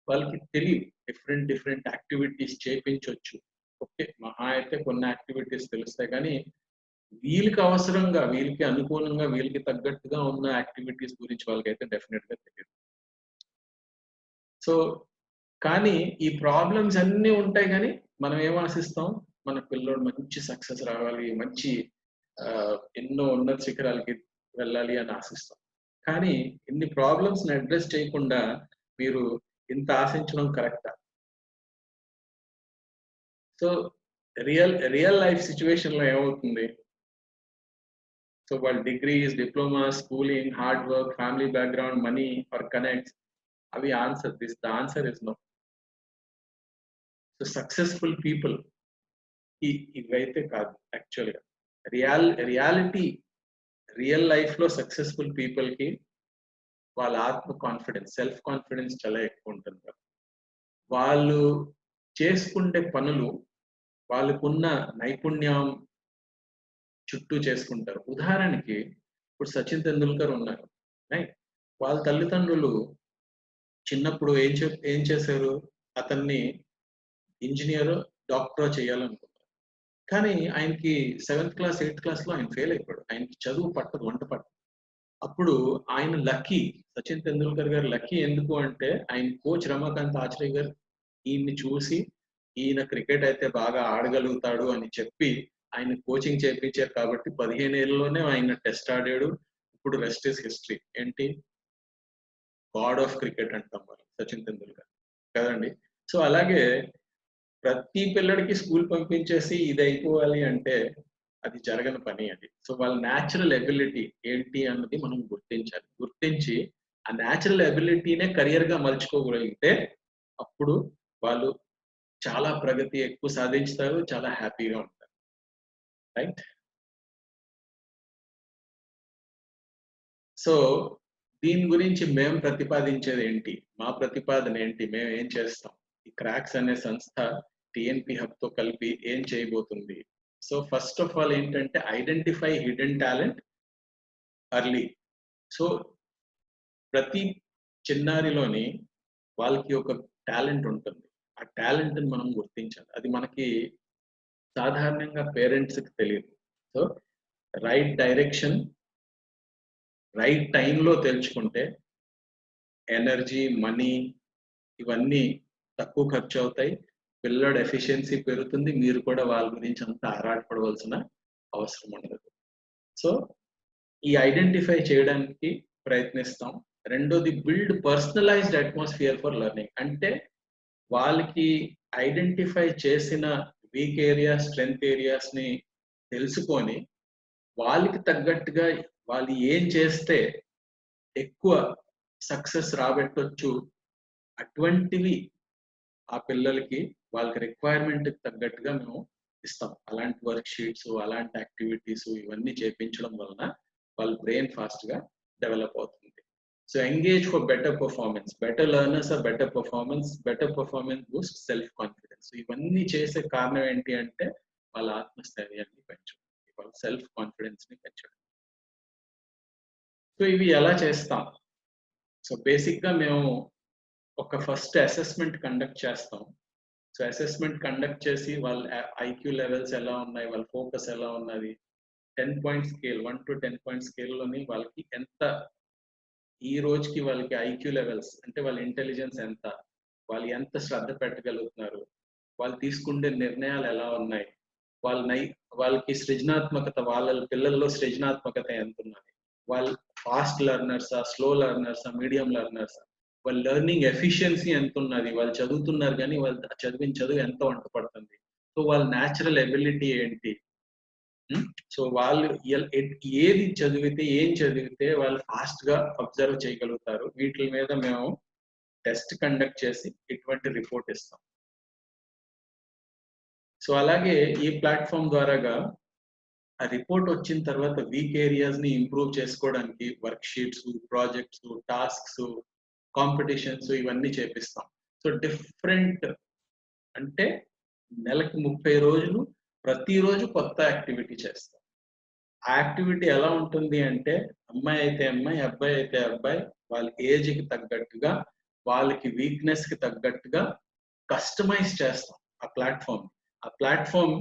వాళ్ళకి తెలియదు డిఫరెంట్ డిఫరెంట్ యాక్టివిటీస్ చేయించవచ్చు. ఓకే, మహా అయితే కొన్ని యాక్టివిటీస్ తెలుస్తాయి కానీ వీళ్ళకి అవసరంగా, వీళ్ళకి అనుకూలంగా, వీళ్ళకి తగ్గట్టుగా ఉన్న యాక్టివిటీస్ గురించి వాళ్ళకైతే డెఫినెట్ గా తెలియదు. సో కానీ ఈ ప్రాబ్లమ్స్ అన్నీ ఉంటాయి కానీ మనం ఏం ఆశిస్తాం, మన పిల్లోడు మంచి సక్సెస్ రావాలి, మంచి ఎన్నో ఉన్నత శిఖరాలకి వెళ్ళాలి అని ఆశిస్తాం. కానీ ఇన్ని ప్రాబ్లమ్స్ ని అడ్రస్ చేయకుండా మీరు ఇంత ఆశించడం కరెక్టా? సో రియల్ లైఫ్ సిచ్యువేషన్ లో ఏమవుతుంది? సో వాళ్ళ degrees, diploma, schooling, hard work, family background, money or connects, అవి answer. The answer is no. So successful people ఇవైతే కాదు యాక్చువల్గా. రియాలిటీ, రియల్ లైఫ్ లో సక్సెస్ఫుల్ పీపుల్ కి వాళ్ళ ఆత్మ కాన్ఫిడెన్స్, సెల్ఫ్ కాన్ఫిడెన్స్ చాలా ఎక్కువ ఉంటుంది. వాళ్ళు చేసుకుంటే పనులు వాళ్ళకున్న నైపుణ్యం చుట్టూ చేసుకుంటారు. ఉదాహరణకి ఇప్పుడు సచిన్ తెండూల్కర్ ఉన్నారు, రైట్? వాళ్ళ తల్లిదండ్రులు చిన్నప్పుడు ఏం చేశారు, అతన్ని ఇంజనీర్, డాక్టర్ చేయాలనుకున్నారు. కానీ ఆయనకి 7th క్లాస్ 8th క్లాస్ లో ఆయన ఫెయిల్ అయిపోయాడు. ఆయనకి చదువు పట్టదు, వంట పట్టదు. అప్పుడు ఆయన లక్కీ, సచిన్ తెండూల్కర్ గారు లక్కీ. ఎందుకు అంటే ఆయన కోచ్ రమాకాంత్ ఆచార్య గారు ఈయన్ని చూసి ఈయన క్రికెట్ అయితే బాగా ఆడగలుగుతాడు అని చెప్పి ఆయన కోచింగ్ చేయించారు కాబట్టి 15 ఏళ్ళలోనే ఆయన టెస్ట్ ఆడాడు. ఇప్పుడు రెస్ట్ ఇస్ హిస్టరీ. ఏంటి, గాడ్ ఆఫ్ క్రికెట్ అంటాం మనం సచిన్ తెండూల్కర్ కదండి. సో అలాగే ప్రతి పిల్లడికి స్కూల్ పంపించేసి ఇది అయిపోవాలి అంటే అది జరగని పని అది. సో వాళ్ళ న్యాచురల్ ఎబిలిటీ ఏంటి అన్నది మనం గుర్తించాలి. గుర్తించి ఆ న్యాచురల్ ఎబిలిటీనే కెరియర్ గా మలుచుకోగలిగితే అప్పుడు వాళ్ళు చాలా ప్రగతి ఎక్కువ సాధించుతారు, చాలా హ్యాపీగా ఉంటారు, రైట్? సో దీని గురించి మేము ప్రతిపాదించేది ఏంటి, మా ప్రతిపాదన ఏంటి, మేము ఏం చేస్తాం, ఈ క్రాక్స్ అనే సంస్థ టిఎన్పి హబ్ తో కలిపి ఏం చేయబోతుంది? సో ఫస్ట్ ఆఫ్ ఆల్ ఏంటంటే identify hidden talent early. So ప్రతి చిన్నారిలోని వాళ్ళకి ఒక టాలెంట్ ఉంటుంది. ఆ టాలెంట్ ని మనం గుర్తించాలి. అది మనకి సాధారణంగా పేరెంట్స్ కి తెలియదు. సో రైట్ డైరెక్షన్, రైట్ టైంలో తెలుసుకుంటే ఎనర్జీ, మనీ ఇవన్నీ తక్కువ ఖర్చు అవుతాయి. పిల్లల ఎఫిషియన్సీ పెరుగుతుంది. మీరు కూడా వాళ్ళ గురించి అంత ఆరాటపడవలసిన అవసరం ఉండదు. సో ఈ ఐడెంటిఫై చేయడానికి ప్రయత్నిస్తాం. రెండోది build personalized atmosphere for learning. అంటే వాళ్ళకి ఐడెంటిఫై చేసిన వీక్ ఏరియాస్, స్ట్రెంగ్త్ ఏరియాస్ ని తెలుసుకొని వాళ్ళకి తగ్గట్టుగా వాళ్ళు ఏం చేస్తే ఎక్కువ సక్సెస్ రాబెట్టొచ్చు అటువంటివి ఆ పిల్లలకి వాళ్ళకి రిక్వైర్మెంట్ తగ్గట్టుగా మేము ఇస్తాం. అలాంటి వర్క్ షీట్స్, అలాంటి యాక్టివిటీస్ ఇవన్నీ చేయించడం వలన వాళ్ళ బ్రెయిన్ ఫాస్ట్ గా డెవలప్ అవుతుంది. So engage for better performance, better learners or better performance boost self confidence. ఇవన్నీ చేసే కారణం ఏంటి అంటే వాళ్ళ ఆత్మస్థైర్యాన్ని పెంచడం, వాళ్ళ సెల్ఫ్ కాన్ఫిడెన్స్ ని పెంచడం. సో ఇవి ఎలా చేస్తాం? సో బేసిక్ గా మేము ఒక ఫస్ట్ అసెస్మెంట్ కండక్ట్ చేస్తాం. సో అసెస్మెంట్ కండక్ట్ చేసి వాళ్ళ ఐక్యూ లెవెల్స్ ఎలా ఉన్నాయి, వాళ్ళ ఫోకస్ ఎలా ఉన్నది, 10 పాయింట్ స్కేల్, 1 to 10 పాయింట్ స్కేల్లోని వాళ్ళకి ఎంత, ఈ రోజుకి వాళ్ళకి ఐక్యూ లెవెల్స్ అంటే వాళ్ళ ఇంటెలిజెన్స్ ఎంత, వాళ్ళు ఎంత శ్రద్ధ పెట్టగలుగుతున్నారు, వాళ్ళు తీసుకునే నిర్ణయాలు ఎలా ఉన్నాయి, వాళ్ళకి సృజనాత్మకత, వాళ్ళ పిల్లల్లో సృజనాత్మకత ఎంత ఉన్నది, వాళ్ళు ఫాస్ట్ లెర్నర్సా, స్లో లెర్నర్సా, మీడియం లెర్నర్సా, వాళ్ళ లెర్నింగ్ ఎఫిషియన్సీ ఎంత ఉన్నది, వాళ్ళు చదువుతున్నారు కానీ వాళ్ళు చదివిన చదువు ఎంత వంట పడుతుంది, సో వాళ్ళ న్యాచురల్ ఎబిలిటీ ఏంటి. సో వాళ్ళు ఏది చదివితే, ఏం చదివితే వాళ్ళు ఫాస్ట్ గా అబ్జర్వ్ చేయగలుగుతారు, వీటి మీద మేము టెస్ట్ కండక్ట్ చేసి ఇటువంటి రిపోర్ట్ ఇస్తాం. సో అలాగే ఈ ప్లాట్ఫామ్ ద్వారాగా ఆ రిపోర్ట్ వచ్చిన తర్వాత వీక్ ఏరియాస్ ని ఇంప్రూవ్ చేసుకోవడానికి work sheets, projects, tasks, competitions ఇవన్నీ చేపిస్తాం. సో డిఫరెంట్ అంటే నెలకి 30 రోజులు ప్రతిరోజు కొత్త యాక్టివిటీ చేస్తాం. ఆ యాక్టివిటీ ఎలా ఉంటుంది అంటే అమ్మాయి అయితే అమ్మాయి, అబ్బాయి అయితే అబ్బాయి, వాళ్ళ ఏజ్ కి తగ్గట్టుగా, వాళ్ళకి వీక్నెస్ కి తగ్గట్టుగా కస్టమైజ్ చేస్తాం ఆ ప్లాట్ఫామ్. ఆ ప్లాట్ఫామ్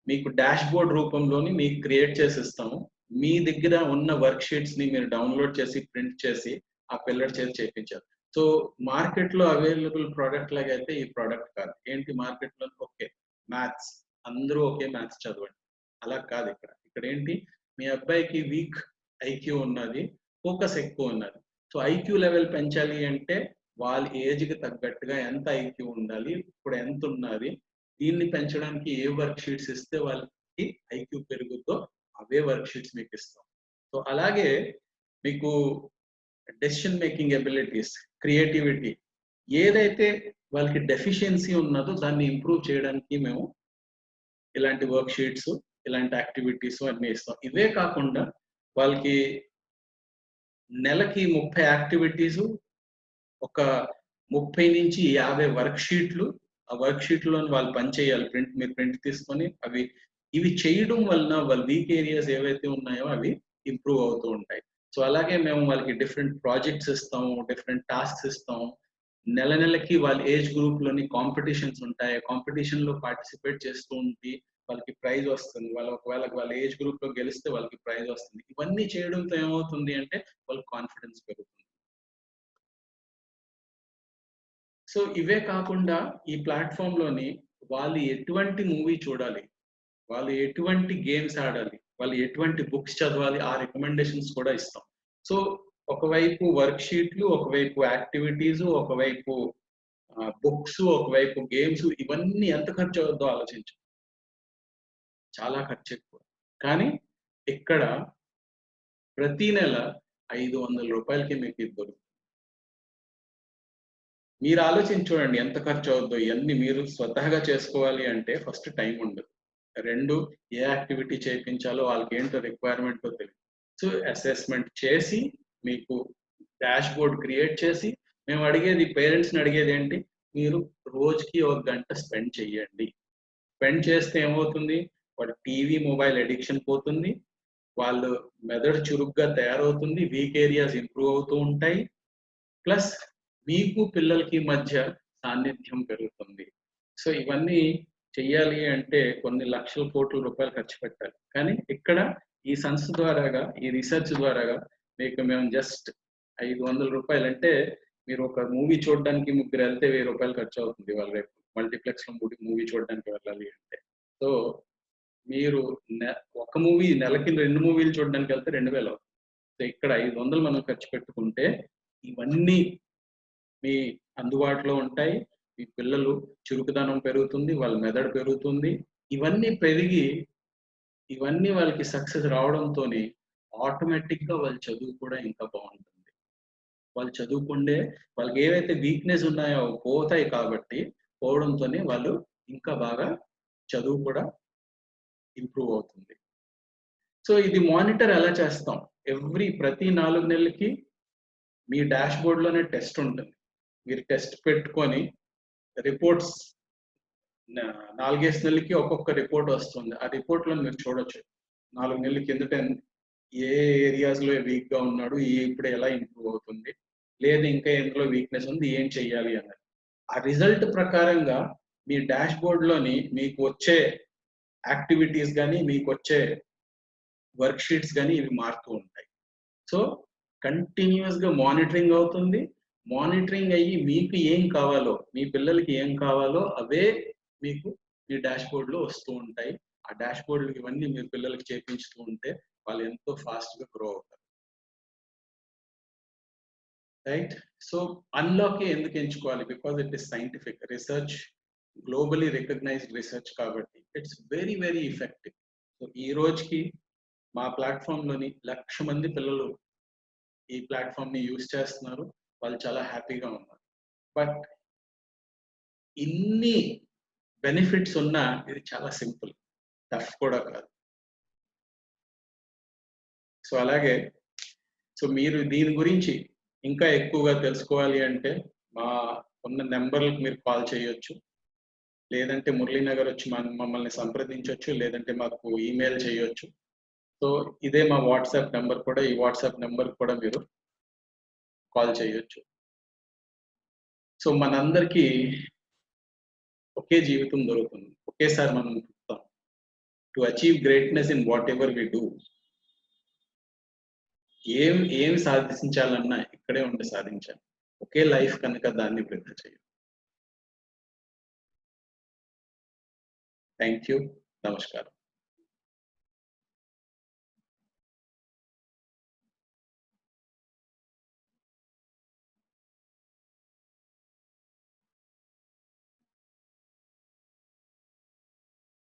మీకు డాష్ బోర్డ్ రూపంలోని మీకు క్రియేట్ చేసి ఇస్తాము. మీ దగ్గర ఉన్న వర్క్ షీట్స్ ని మీరు డౌన్లోడ్ చేసి ప్రింట్ చేసి ఆ పిల్లడి చేత చేయించారు. సో మార్కెట్ లో అవైలబుల్ ప్రోడక్ట్ లాగా అయితే ఈ ప్రోడక్ట్ కాదు. ఏంటి మార్కెట్ లో ఓకే మ్యాథ్స్ అందరూ ఒకే మ్యాథ్స్ చదవండి అలా కాదు. ఇక్కడ ఏంటి మీ అబ్బాయికి వీక్ ఐక్యూ ఉన్నది, ఫోకస్ ఎక్కువ ఉన్నది. సో ఐక్యూ లెవెల్ పెంచాలి అంటే వాళ్ళ ఏజ్ కి తగ్గట్టుగా ఎంత ఐక్యూ ఉండాలి, ఇప్పుడు ఎంత ఉన్నది, దీన్ని పెంచడానికి ఏ వర్క్ షీట్స్ ఇస్తే వాళ్ళకి ఐక్యూ పెరుగుతో అవే వర్క్ షీట్స్ మీకు ఇస్తాం. సో అలాగే మీకు డెసిషన్ మేకింగ్ ఎబిలిటీస్, క్రియేటివిటీ ఏదైతే వాళ్ళకి డెఫిషియన్సీ ఉన్నదో దాన్ని ఇంప్రూవ్ చేయడానికి మేము ఇలాంటి వర్క్ షీట్స్, ఇలాంటి యాక్టివిటీస్ అన్ని ఇస్తాం. ఇవే కాకుండా వాళ్ళకి నెలకి 30 యాక్టివిటీస్, ఒక 30 నుంచి 50 వర్క్ షీట్లు, ఆ వర్క్ షీట్లో వాళ్ళు పని చేయాలి. మీరు ప్రింట్ తీసుకొని ఇవి చేయడం వలన వాళ్ళ వీక్ ఏరియాస్ ఏవైతే ఉన్నాయో అవి ఇంప్రూవ్ అవుతూ ఉంటాయి. సో అలాగే మేము వాళ్ళకి డిఫరెంట్ ప్రాజెక్ట్స్ ఇస్తాము, డిఫరెంట్ టాస్క్స్ ఇస్తాము. నెలకి వాళ్ళ ఏజ్ గ్రూప్ లోని కాంపిటీషన్స్ ఉంటాయి. కాంపిటీషన్ లో పార్టిసిపేట్ చేస్తూ ఉంటే వాళ్ళకి ప్రైజ్ వస్తుంది. ఒకవేళ వాళ్ళ ఏజ్ గ్రూప్ లో గెలిస్తే వాళ్ళకి ప్రైజ్ వస్తుంది. ఇవన్నీ చేయడంతో ఏమవుతుంది అంటే వాళ్ళకి కాన్ఫిడెన్స్ పెరుగుతుంది. సో ఇవే కాకుండా ఈ ప్లాట్ఫామ్ లోని వాళ్ళు ఎటువంటి మూవీ చూడాలి, వాళ్ళు ఎటువంటి గేమ్స్ ఆడాలి, వాళ్ళు ఎటువంటి బుక్స్ చదవాలి, ఆ రికమెండేషన్స్ కూడా ఇస్తాం. సో ఒకవైపు వర్క్ షీట్లు, ఒకవైపు యాక్టివిటీస్, ఒకవైపు బుక్స్, ఒకవైపు గేమ్స్, ఇవన్నీ ఎంత ఖర్చు అవుద్దో ఆలోచించు. చాలా ఖర్చు ఎక్కువ. కానీ ఇక్కడ ప్రతి నెల 500 రూపాయలకి మీకు ఇది దొరుకుతుంది. మీరు ఆలోచించి చూడండి ఎంత ఖర్చు అవుద్దో. ఇవన్నీ మీరు స్వతహాగా చేసుకోవాలి అంటే ఫస్ట్ టైం ఉండదు. 2 ఏ యాక్టివిటీ చేయించాలో వాళ్ళకి ఏంటో రిక్వైర్మెంటో తెలియదు. సో అసెస్మెంట్ చేసి మీకు డాష్ బోర్డ్ క్రియేట్ చేసి మేము అడిగేది, పేరెంట్స్ని అడిగేది ఏంటి, మీరు రోజుకి 1 గంట స్పెండ్ చేయండి. స్పెండ్ చేస్తే ఏమవుతుంది, వాడి టీవీ మొబైల్ అడిక్షన్ పోతుంది, వాళ్ళు మెదడు చురుగ్గా తయారవుతుంది, వీక్ ఏరియాస్ ఇంప్రూవ్ అవుతూ ఉంటాయి, ప్లస్ మీకు పిల్లలకి మధ్య సాన్నిధ్యం పెరుగుతుంది. సో ఇవన్నీ చెయ్యాలి అంటే కొన్ని లక్షల కోట్ల రూపాయలు ఖర్చు పెట్టాలి. కానీ ఇక్కడ ఈ సంస్థ ద్వారాగా, ఈ రీసెర్చ్ ద్వారాగా మీకు మేము జస్ట్ 500 రూపాయలు అంటే, మీరు ఒక మూవీ చూడడానికి ముగ్గురు వెళ్తే 1000 రూపాయలు ఖర్చు అవుతుంది. వాళ్ళు రేపు మల్టీప్లెక్స్ లో మూవీ చూడడానికి వెళ్ళాలి అంటే. సో మీరు ఒక మూవీ నెలకి 2 మూవీలు చూడడానికి వెళ్తే 2000 అవుతుంది. సో ఇక్కడ 500 మనం ఖర్చు పెట్టుకుంటే ఇవన్నీ మీ అందుబాటులో ఉంటాయి. మీ పిల్లలు చురుకుదనం పెరుగుతుంది, వాళ్ళ మెదడు పెరుగుతుంది. ఇవన్నీ పెరిగి ఇవన్నీ వాళ్ళకి సక్సెస్ రావడంతోనే ఆటోమేటిక్‌గా వాళ్ళ చదువు కూడా ఇంకా బాగుంటుంది. వాళ్ళు చదువుకుండే వాళ్ళకి ఏవైతే వీక్‌నెస్ ఉన్నాయో పోతాయి కాబట్టి, పోవడంతోనే వాళ్ళు ఇంకా బాగా చదువు కూడా ఇంప్రూవ్ అవుతుంది. సో ఇది మానిటర్ ఎలా చేస్తాం? ప్రతి 4 నెలలకి మీ డాష్ బోర్డ్‌లోనే టెస్ట్ ఉంటుంది. మీరు టెస్ట్ పెట్టుకొని రిపోర్ట్స్ 4 నెలలకి ఒక్కొక్క రిపోర్ట్ వస్తుంది. ఆ రిపోర్ట్‌లో మీరు చూడొచ్చు. 4 నెలల కిందట ఏ ఏరియాస్‌లో వీక్ గా ఉన్నాడు, ఇప్పుడు ఎలా ఇంప్రూవ్ అవుతుంది, లేదు ఇంకా ఎందులో వీక్‌నెస్ ఉంది, ఏం చెయ్యాలి అన్నది. ఆ రిజల్ట్ ప్రకారంగా మీ డాష్ బోర్డ్‌లోని మీకు వచ్చే యాక్టివిటీస్ గాని, మీకు వచ్చే వర్క్ షీట్స్ గాని ఇవి మారుతూ ఉంటాయి. సో కంటిన్యూయస్ గా మానిటరింగ్ అవుతుంది. మానిటరింగ్ అయ్యి మీకు ఏం కావాలో, మీ పిల్లలకి ఏం కావాలో అవే మీకు మీ డాష్ బోర్డ్ లో వస్తూ ఉంటాయి. ఆ డాష్ బోర్డ్ ఇవన్నీ మీరు పిల్లలకి చేపించుతూ ఉంటే వాళ్ళు ఎంతో ఫాస్ట్ గా గ్రో అవుతారు. రైట్. సో అన్లాక్ ఎందుకు ఎంచుకోవాలి? Because it is scientific research, globally recognised research కాబట్టి it's very very effective. So ఈ రోజుకి మా ప్లాట్ఫామ్ లోని 1,00,000 మంది పిల్లలు ఈ ప్లాట్ఫామ్ ని యూజ్ చేస్తున్నారు. వాళ్ళు చాలా హ్యాపీగా ఉన్నారు. బట్ ఇన్ని బెనిఫిట్స్ ఉన్నా ఇది చాలా సింపుల్, టఫ్ కూడా కాదు. సో అలాగే మీరు దీని గురించి ఇంకా ఎక్కువగా తెలుసుకోవాలి అంటే మా ఉన్న నెంబర్లకు మీరు కాల్ చేయొచ్చు, లేదంటే మురళీనగర్ వచ్చి మమ్మల్ని సంప్రదించవచ్చు, లేదంటే మాకు ఈమెయిల్ చేయొచ్చు. సో ఇదే మా వాట్సాప్ నెంబర్ కూడా, ఈ వాట్సాప్ నెంబర్ కూడా మీరు కాల్ చేయొచ్చు. సో మనందరికీ ఒకే జీవితం దొరుకుతుంది, ఒకేసారి మనం పుడతాం. To achieve greatness in whatever we do, ఏం సాధించాలన్నా ఇక్కడే ఉండి సాధించాలి. ఒకే లైఫ్ కనుక దాన్ని వృద్ధి చేయాలి. Thank you. నమస్కారం.